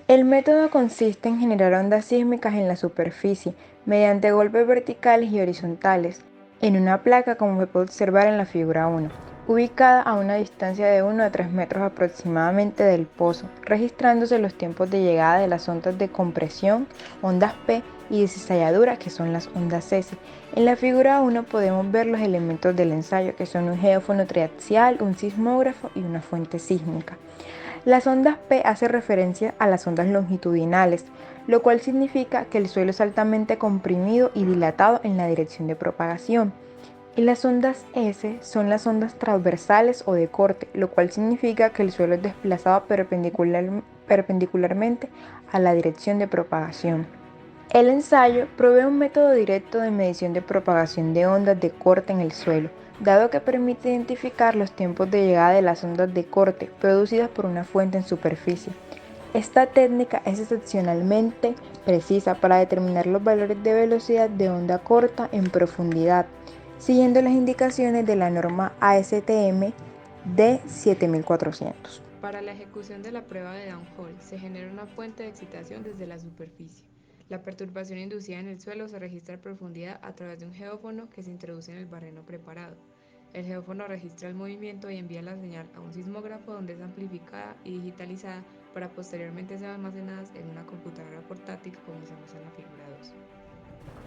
El método consiste en generar ondas sísmicas en la superficie mediante golpes verticales y horizontales en una placa, como se puede observar en la figura 1, ubicada a una distancia de 1 a 3 metros aproximadamente del pozo, registrándose los tiempos de llegada de las ondas de compresión, ondas P, y de cizalladura, que son las ondas S. En la figura 1 podemos ver los elementos del ensayo, que son un geófono triaxial, un sismógrafo y una fuente sísmica. Las ondas P hacen referencia a las ondas longitudinales, lo cual significa que el suelo es altamente comprimido y dilatado en la dirección de propagación. Y las ondas S son las ondas transversales o de corte, lo cual significa que el suelo es desplazado perpendicularmente a la dirección de propagación. El ensayo provee un método directo de medición de propagación de ondas de corte en el suelo, dado que permite identificar los tiempos de llegada de las ondas de corte producidas por una fuente en superficie. Esta técnica es excepcionalmente precisa para determinar los valores de velocidad de onda corta en profundidad, siguiendo las indicaciones de la norma ASTM D7400. Para la ejecución de la prueba de downhole se genera una fuente de excitación desde la superficie. La perturbación inducida en el suelo se registra a profundidad a través de un geófono que se introduce en el barreno preparado. El geófono registra el movimiento y envía la señal a un sismógrafo, donde es amplificada y digitalizada para posteriormente ser almacenadas en una computadora portátil, como se muestra en la figura 2.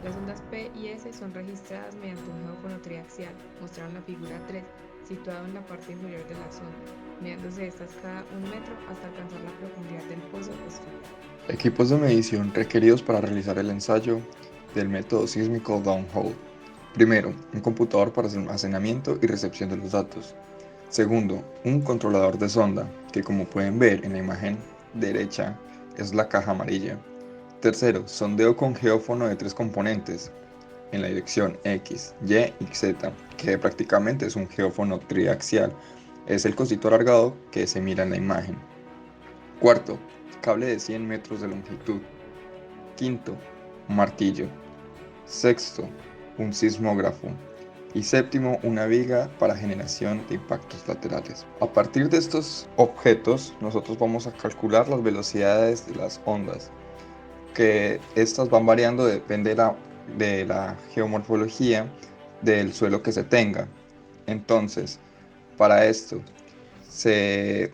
Las ondas P y S son registradas mediante un geófono triaxial, mostrado en la figura 3, situado en la parte inferior de la sonda, midiéndose estas cada 1 metro hasta alcanzar la profundidad del pozo estudiado. Equipos de medición requeridos para realizar el ensayo del método sísmico downhole. Primero, un computador para almacenamiento y recepción de los datos. Segundo, un controlador de sonda, que como pueden ver en la imagen derecha es la caja amarilla. Tercero, sondeo con geófono de 3 componentes, en la dirección X, Y y Z, que prácticamente es un geófono triaxial. Es el cosito alargado que se mira en la imagen. Cuarto, cable de 100 metros de longitud. Quinto, un martillo. Sexto, un sismógrafo. Y séptimo, una viga para generación de impactos laterales. A partir de estos objetos, nosotros vamos a calcular las velocidades de las ondas, que estas van variando, depende de la geomorfología del suelo que se tenga. Entonces, para esto,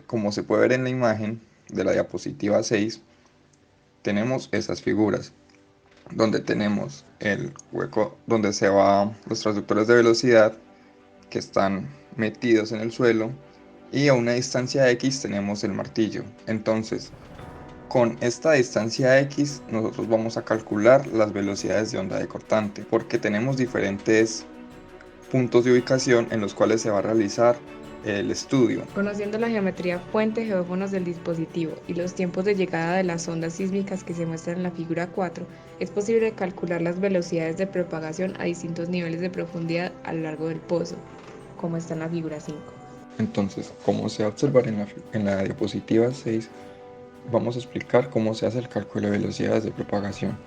como se puede ver en la imagen de la diapositiva 6, tenemos esas figuras, donde tenemos el hueco donde se van los transductores de velocidad, que están metidos en el suelo, y a una distancia X tenemos el martillo. Entonces, con esta distancia X nosotros vamos a calcular las velocidades de onda de cortante, porque tenemos diferentes puntos de ubicación en los cuales se va a realizar el estudio. Conociendo la geometría fuente, geófonos del dispositivo y los tiempos de llegada de las ondas sísmicas que se muestran en la figura 4, es posible calcular las velocidades de propagación a distintos niveles de profundidad a lo largo del pozo, como está en la figura 5. Entonces, como se va a observar en la diapositiva 6, vamos a explicar cómo se hace el cálculo de velocidades de propagación.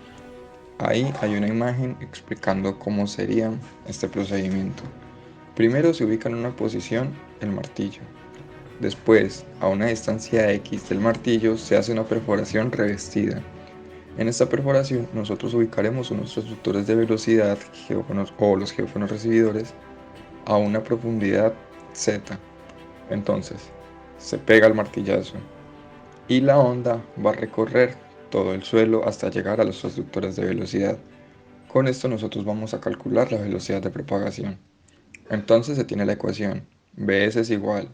Ahí hay una imagen explicando cómo sería este procedimiento. Primero se ubica en una posición el martillo. Después, a una distancia X del martillo, se hace una perforación revestida. En esta perforación nosotros ubicaremos unos transductores de velocidad, geófonos o los geófonos recibidores, a una profundidad Z. Entonces, se pega el martillazo y la onda va a recorrer todo el suelo hasta llegar a los transductores de velocidad. Con esto nosotros vamos a calcular la velocidad de propagación. Entonces se tiene la ecuación: Bs es igual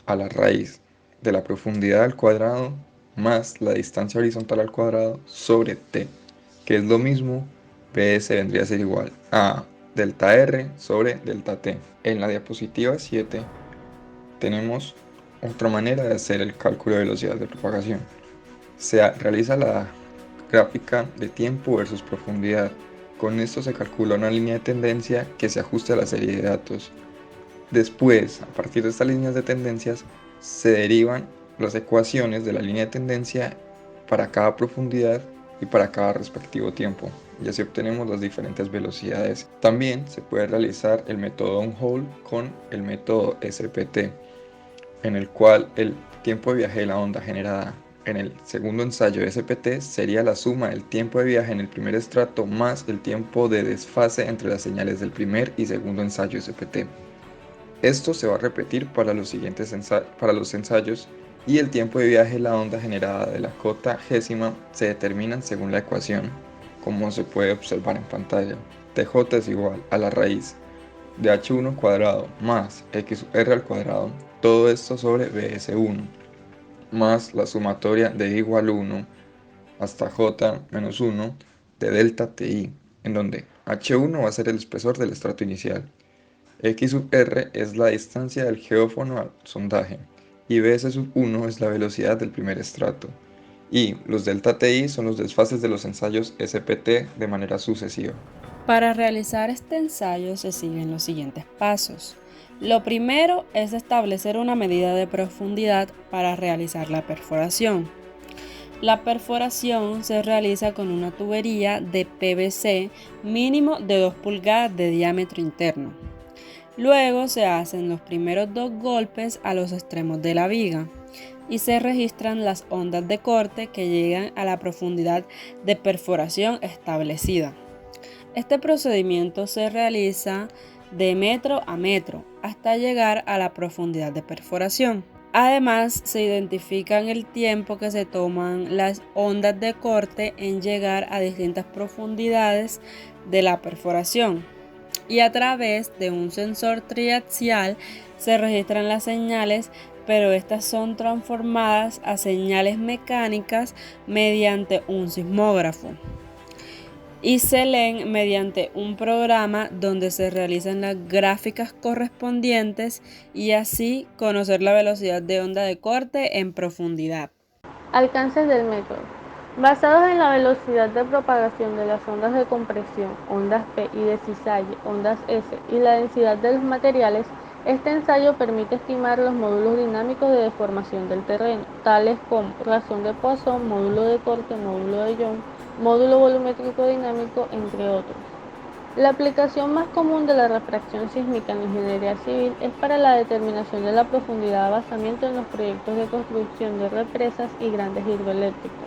a la raíz de la profundidad al cuadrado más la distancia horizontal al cuadrado sobre t, que es lo mismo. Bs vendría a ser igual a delta r sobre delta t. En la diapositiva 7 tenemos otra manera de hacer el cálculo de velocidad de propagación. Se realiza la gráfica de tiempo versus profundidad. Con esto se calcula una línea de tendencia que se ajuste a la serie de datos. Después, a partir de estas líneas de tendencias, se derivan las ecuaciones de la línea de tendencia para cada profundidad y para cada respectivo tiempo, y así obtenemos las diferentes velocidades. También se puede realizar el método downhole con el método SPT, en el cual el tiempo de viaje de la onda generada en el segundo ensayo SPT sería la suma del tiempo de viaje en el primer estrato más el tiempo de desfase entre las señales del primer y segundo ensayo SPT. Esto se va a repetir para los ensayos y el tiempo de viaje de la onda generada de la cota gésima se determinan según la ecuación, como se puede observar en pantalla. Tj es igual a la raíz de h1 cuadrado más x sub r al cuadrado, todo esto sobre bs1, más la sumatoria de igual 1 hasta j menos 1 de delta ti, en donde h1 va a ser el espesor del estrato inicial, x sub r es la distancia del geófono al sondaje y bs sub 1 es la velocidad del primer estrato, y los delta ti son los desfases de los ensayos SPT de manera sucesiva. Para realizar este ensayo se siguen los siguientes pasos. Lo primero es establecer una medida de profundidad para realizar la perforación. La perforación se realiza con una tubería de PVC mínimo de 2 pulgadas de diámetro interno. Luego se hacen los primeros 2 golpes a los extremos de la viga y se registran las ondas de corte que llegan a la profundidad de perforación establecida. Este procedimiento se realiza de metro a metro hasta llegar a la profundidad de perforación. Además, se identifican el tiempo que se toman las ondas de corte en llegar a distintas profundidades de la perforación. Y a través de un sensor triaxial se registran las señales, pero estas son transformadas a señales mecánicas mediante un sismógrafo y se leen mediante un programa donde se realizan las gráficas correspondientes y así conocer la velocidad de onda de corte en profundidad. Alcances del método. Basados en la velocidad de propagación de las ondas de compresión, ondas P y de cizalle, ondas S, y la densidad de los materiales, este ensayo permite estimar los módulos dinámicos de deformación del terreno, tales como razón de Poisson, módulo de corte, módulo de Young, módulo volumétrico dinámico, entre otros. La aplicación más común de la refracción sísmica en la ingeniería civil es para la determinación de la profundidad de abasamiento en los proyectos de construcción de represas y grandes hidroeléctricas,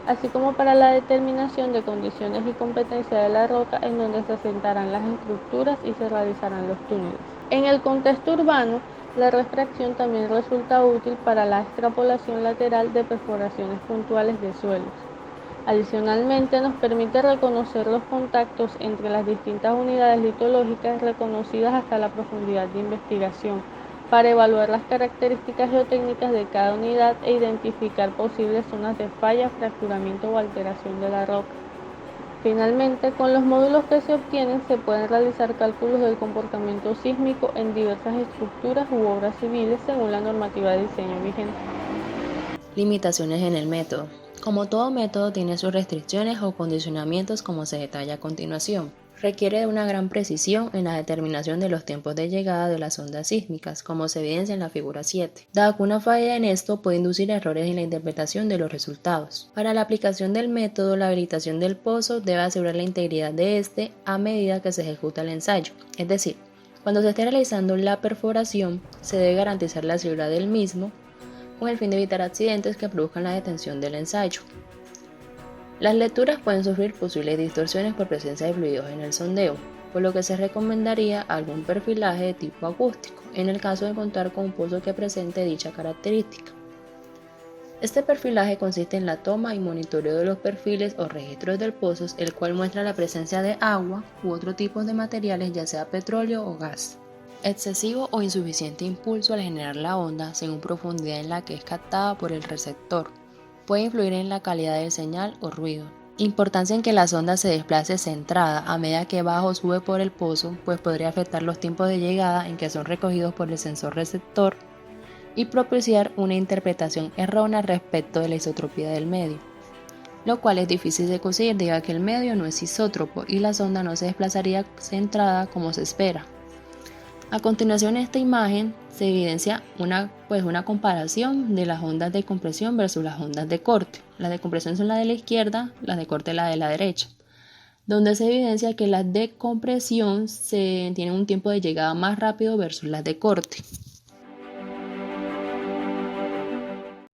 así como para la determinación de condiciones y competencia de la roca en donde se asentarán las estructuras y se realizarán los túneles. En el contexto urbano, la refracción también resulta útil para la extrapolación lateral de perforaciones puntuales de suelos. Adicionalmente, nos permite reconocer los contactos entre las distintas unidades litológicas reconocidas hasta la profundidad de investigación, para evaluar las características geotécnicas de cada unidad e identificar posibles zonas de falla, fracturamiento o alteración de la roca. Finalmente, con los módulos que se obtienen se pueden realizar cálculos del comportamiento sísmico en diversas estructuras u obras civiles según la normativa de diseño vigente. Limitaciones en el método. Como todo método tiene sus restricciones o condicionamientos como se detalla a continuación. Requiere de una gran precisión en la determinación de los tiempos de llegada de las ondas sísmicas, como se evidencia en la figura 7, dado que una falla en esto puede inducir errores en la interpretación de los resultados. Para la aplicación del método, la habilitación del pozo debe asegurar la integridad de este a medida que se ejecuta el ensayo, es decir, cuando se esté realizando la perforación, se debe garantizar la seguridad del mismo, con el fin de evitar accidentes que produzcan la detención del ensayo. Las lecturas pueden sufrir posibles distorsiones por presencia de fluidos en el sondeo, por lo que se recomendaría algún perfilaje de tipo acústico, en el caso de contar con un pozo que presente dicha característica. Este perfilaje consiste en la toma y monitoreo de los perfiles o registros del pozo, el cual muestra la presencia de agua u otro tipo de materiales, ya sea petróleo o gas. Excesivo o insuficiente impulso al generar la onda según profundidad en la que es captada por el receptor. Puede influir en la calidad del señal o ruido. Importancia en que la sonda se desplace centrada a medida que baja o sube por el pozo, pues podría afectar los tiempos de llegada en que son recogidos por el sensor receptor y propiciar una interpretación errónea respecto de la isotropía del medio, lo cual es difícil de conseguir debido a que el medio no es isótropo y la sonda no se desplazaría centrada como se espera. A continuación, en esta imagen se evidencia una comparación de las ondas de compresión versus las ondas de corte. Las de compresión son las de la izquierda, las de corte la de la derecha, donde se evidencia que las de compresión tienen un tiempo de llegada más rápido versus las de corte.